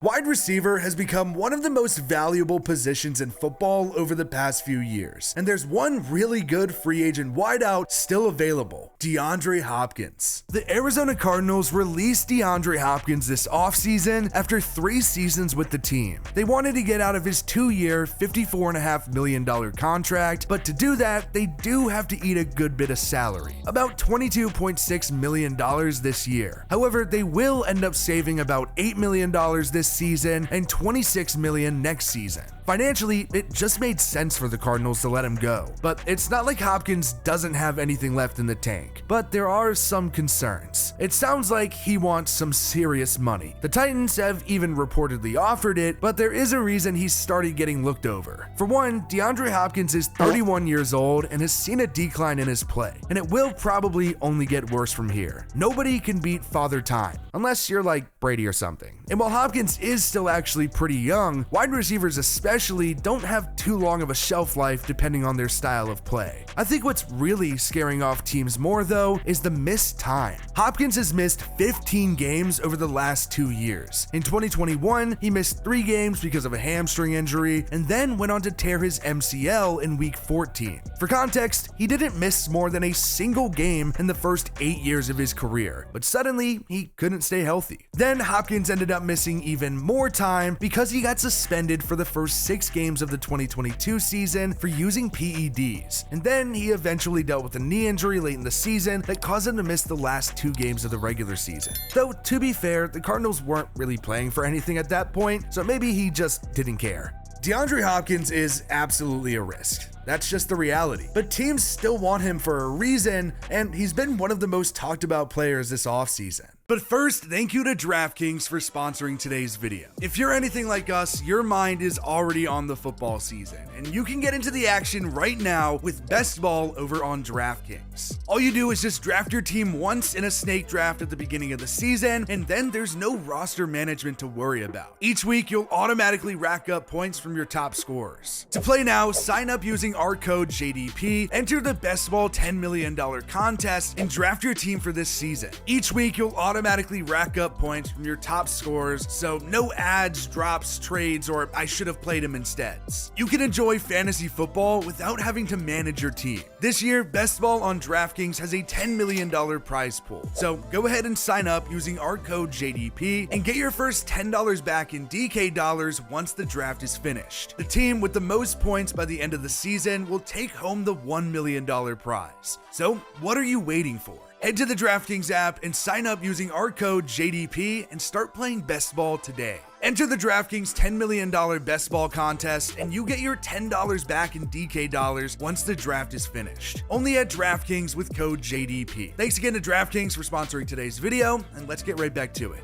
Wide receiver has become one of the most valuable positions in football over the past few years, and there's one really good free agent wideout still available: DeAndre Hopkins. The Arizona Cardinals released DeAndre Hopkins this offseason after 3 seasons with the team. They wanted to get out of his 2-year, $54.5 million contract, but to do that, they do have to eat a good bit of salary, about $22.6 million this year. However, they will end up saving about $8 million this season and $26 million next season. Financially, it just made sense for the Cardinals to let him go, but it's not like Hopkins doesn't have anything left in the tank. But there are some concerns. It sounds like he wants some serious money. The Titans have even reportedly offered it, but there is a reason he's started getting looked over. For one, DeAndre Hopkins is 31 years old and has seen a decline in his play, and it will probably only get worse from here. Nobody can beat Father Time, unless you're like Brady or something. And while Hopkins is still actually pretty young, wide receivers especially don't have too long of a shelf life depending on their style of play. I think what's really scaring off teams more though is the missed time. Hopkins has missed 15 games over the last 2 years. In 2021, he missed 3 games because of a hamstring injury and then went on to tear his MCL in week 14. For context, he didn't miss more than a single game in the first 8 years of his career, but suddenly he couldn't stay healthy. Then Hopkins ended up missing even more time because he got suspended for the first 6 games of the 2022 season for using PEDs, and then he eventually dealt with a knee injury late in the season that caused him to miss the last 2 games of the regular season. Though, to be fair, the Cardinals weren't really playing for anything at that point, so maybe he just didn't care. DeAndre Hopkins is absolutely a risk. That's just the reality. But teams still want him for a reason, and he's been one of the most talked about players this offseason. But first, thank you to DraftKings for sponsoring today's video. If you're anything like us, your mind is already on the football season, and you can get into the action right now with Best Ball over on DraftKings. All you do is just draft your team once in a snake draft at the beginning of the season, and then there's no roster management to worry about. Each week, you'll automatically rack up points from your top scorers. To play now, sign up using our code JDP, enter the Best Ball $10 million contest, and draft your team for this season. Each week, you'll automatically rack up points from your top scorers, so no ads, drops, trades, or I should have played him instead. You can enjoy fantasy football without having to manage your team. This year, Best Ball on DraftKings has a $10 million prize pool, so go ahead and sign up using our code JDP and get your first $10 back in DK dollars once the draft is finished. The team with the most points by the end of the season will take home the $1 million prize. So what are you waiting for? Head to the DraftKings app and sign up using our code JDP and start playing Best Ball today. Enter the DraftKings $10 million Best Ball contest and you get your $10 back in DK dollars once the draft is finished. Only at DraftKings with code JDP. Thanks again to DraftKings for sponsoring today's video, and let's get right back to it.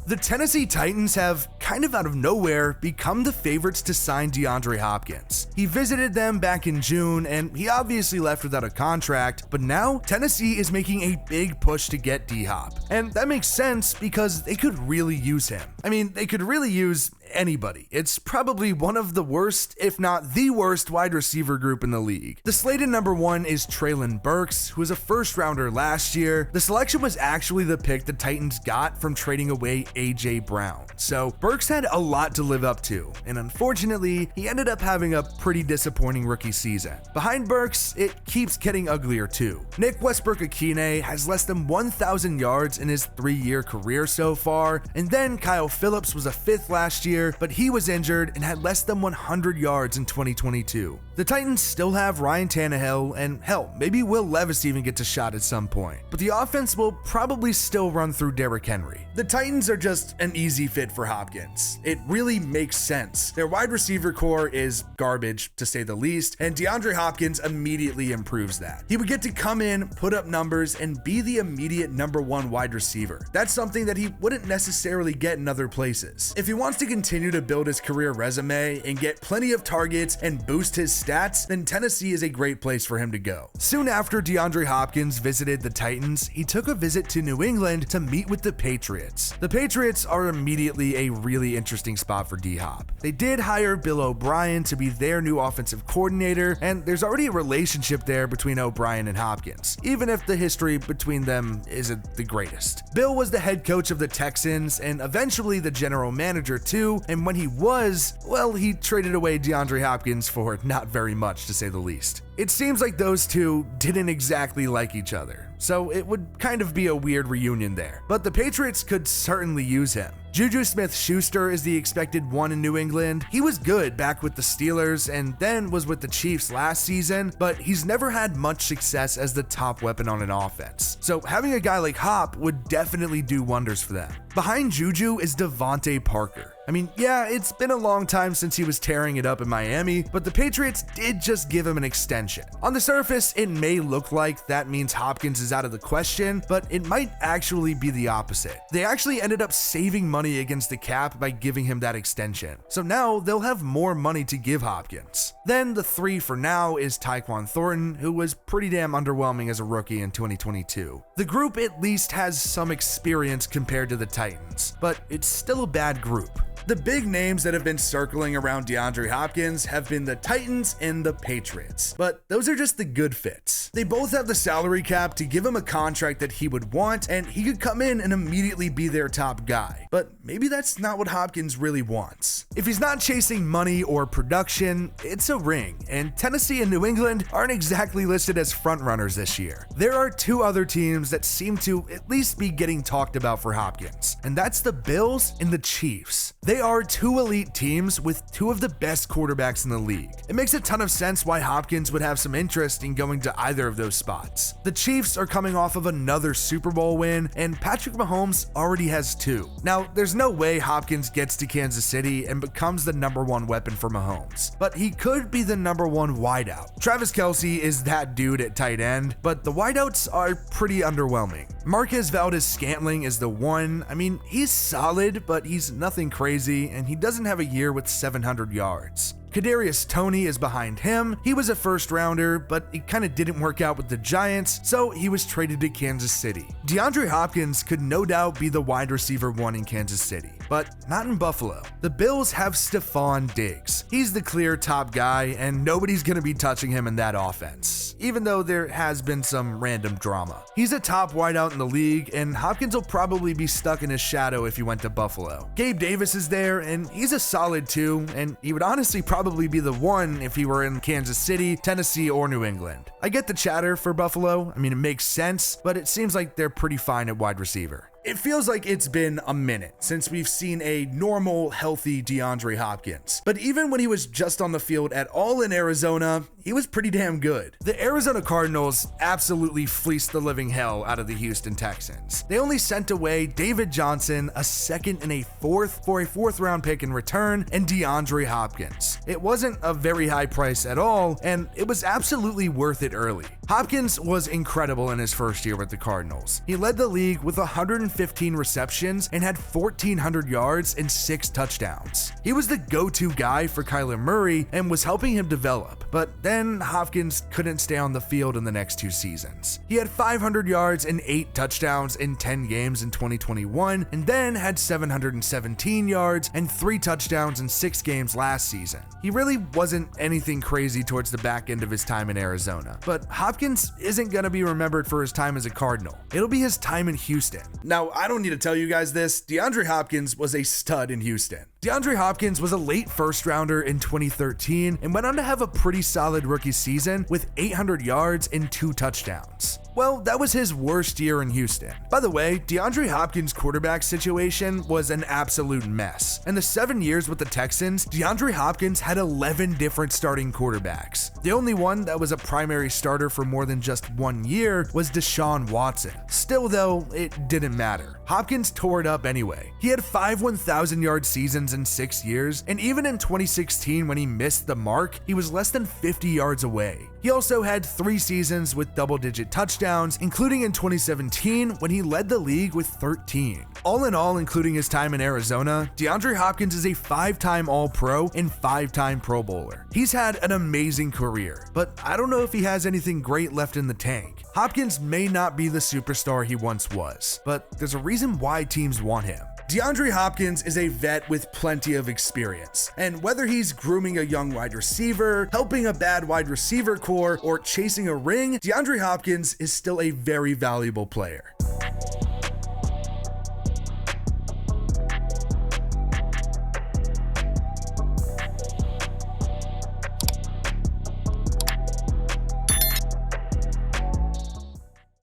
The Tennessee Titans have, kind of out of nowhere, become the favorites to sign DeAndre Hopkins. He visited them back in June, and he obviously left without a contract, but now Tennessee is making a big push to get D-Hop. And that makes sense because they could really use him. I mean, they could really use anybody. It's probably one of the worst, if not the worst, wide receiver group in the league. The slated number 1 is Treylon Burks, who was a first rounder last year. The selection was actually the pick the Titans got from trading away AJ Brown. So Burks had a lot to live up to, and unfortunately, he ended up having a pretty disappointing rookie season. Behind Burks, it keeps getting uglier too. Nick Westbrook-Akine has less than 1,000 yards in his 3-year career so far, and then Kyle Phillips was a 5th last year, but he was injured and had less than 100 yards in 2022. The Titans still have Ryan Tannehill, and hell, maybe Will Levis even gets a shot at some point, but the offense will probably still run through Derrick Henry. The Titans are just an easy fit for Hopkins. It really makes sense. Their wide receiver core is garbage, to say the least, and DeAndre Hopkins immediately improves that. He would get to come in, put up numbers, and be the immediate number 1 wide receiver. That's something that he wouldn't necessarily get in other places. If he wants to continue continue to build his career resume and get plenty of targets and boost his stats, then Tennessee is a great place for him to go. Soon after DeAndre Hopkins visited the Titans, he took a visit to New England to meet with the Patriots. The Patriots are immediately a really interesting spot for D-Hop. They did hire Bill O'Brien to be their new offensive coordinator, and there's already a relationship there between O'Brien and Hopkins, even if the history between them isn't the greatest. Bill was the head coach of the Texans and eventually the general manager too, and when he was, well, he traded away DeAndre Hopkins for not very much, to say the least. It seems like those two didn't exactly like each other, so it would kind of be a weird reunion there. But the Patriots could certainly use him. Juju Smith-Schuster is the expected one in New England. He was good back with the Steelers and then was with the Chiefs last season, but he's never had much success as the top weapon on an offense. So having a guy like Hop would definitely do wonders for them. Behind Juju is Devontae Parker. I mean, yeah, it's been a long time since he was tearing it up in Miami, but the Patriots did just give him an extension. On the surface, it may look like that means Hopkins is out of the question, but it might actually be the opposite. They actually ended up saving money against the cap by giving him that extension. So now they'll have more money to give Hopkins. Then the three for now is Tyquan Thornton, who was pretty damn underwhelming as a rookie in 2022. The group at least has some experience compared to the Titans, but it's still a bad group. The big names that have been circling around DeAndre Hopkins have been the Titans and the Patriots, but those are just the good fits. They both have the salary cap to give him a contract that he would want, and he could come in and immediately be their top guy. But maybe that's not what Hopkins really wants. If he's not chasing money or production, it's a ring, and Tennessee and New England aren't exactly listed as frontrunners this year. There are two other teams that seem to at least be getting talked about for Hopkins, and that's the Bills and the Chiefs. They are two elite teams with two of the best quarterbacks in the league. It makes a ton of sense why Hopkins would have some interest in going to either of those spots. The Chiefs are coming off of another Super Bowl win, and Patrick Mahomes already has two. Now, there's no way Hopkins gets to Kansas City and becomes the number one weapon for Mahomes, but he could be the number one wideout. Travis Kelce is that dude at tight end, but the wideouts are pretty underwhelming. Marquez Valdes-Scantling is the one. I mean, he's solid, but he's nothing crazy, and he doesn't have a year with 700 yards. Kadarius Toney is behind him. He was a first rounder, but it kind of didn't work out with the Giants, so he was traded to Kansas City. DeAndre Hopkins could no doubt be the wide receiver one in Kansas City, but not in Buffalo. The Bills have Stephon Diggs. He's the clear top guy, and nobody's going to be touching him in that offense, even though there has been some random drama. He's a top wideout in the league, and Hopkins will probably be stuck in his shadow if he went to Buffalo. Gabe Davis is there, and he's a solid two, and he would honestly probably be the one if he were in Kansas City, Tennessee, or New England. I get the chatter for Buffalo. I mean, it makes sense, but it seems like they're pretty fine at wide receiver. It feels like it's been a minute since we've seen a normal, healthy DeAndre Hopkins. But even when he was just on the field at all in Arizona, he was pretty damn good. The Arizona Cardinals absolutely fleeced the living hell out of the Houston Texans. They only sent away David Johnson, a second and a fourth for a fourth-round pick in return, and DeAndre Hopkins. It wasn't a very high price at all, and it was absolutely worth it early. Hopkins was incredible in his first year with the Cardinals. He led the league with 115 receptions and had 1,400 yards and 6 touchdowns. He was the go-to guy for Kyler Murray and was helping him develop, but then Hopkins couldn't stay on the field in the next 2 seasons. He had 500 yards and 8 touchdowns in 10 games in 2021, and then had 717 yards and 3 touchdowns in 6 games last season. He really wasn't anything crazy towards the back end of his time in Arizona, but Hopkins isn't going to be remembered for his time as a Cardinal. It'll be his time in Houston. Now, I don't need to tell you guys this, DeAndre Hopkins was a stud in Houston. DeAndre Hopkins was a late first rounder in 2013 and went on to have a pretty solid rookie season with 800 yards and 2 touchdowns. Well, that was his worst year in Houston. By the way, DeAndre Hopkins' quarterback situation was an absolute mess. In the 7 years with the Texans, DeAndre Hopkins had 11 different starting quarterbacks. The only one that was a primary starter for more than just 1 year was Deshaun Watson. Still though, it didn't matter. Hopkins tore it up anyway. He had 5 1,000-yard seasons in 6 years, and even in 2016 when he missed the mark, he was less than 50 yards away. He also had 3 seasons with double-digit touchdowns, including in 2017 when he led the league with 13. All in all, including his time in Arizona, DeAndre Hopkins is a 5-time All-Pro and 5-time Pro Bowler. He's had an amazing career, but I don't know if he has anything great left in the tank. Hopkins may not be the superstar he once was, but there's a reason why teams want him. DeAndre Hopkins is a vet with plenty of experience, and whether he's grooming a young wide receiver, helping a bad wide receiver core, or chasing a ring, DeAndre Hopkins is still a very valuable player.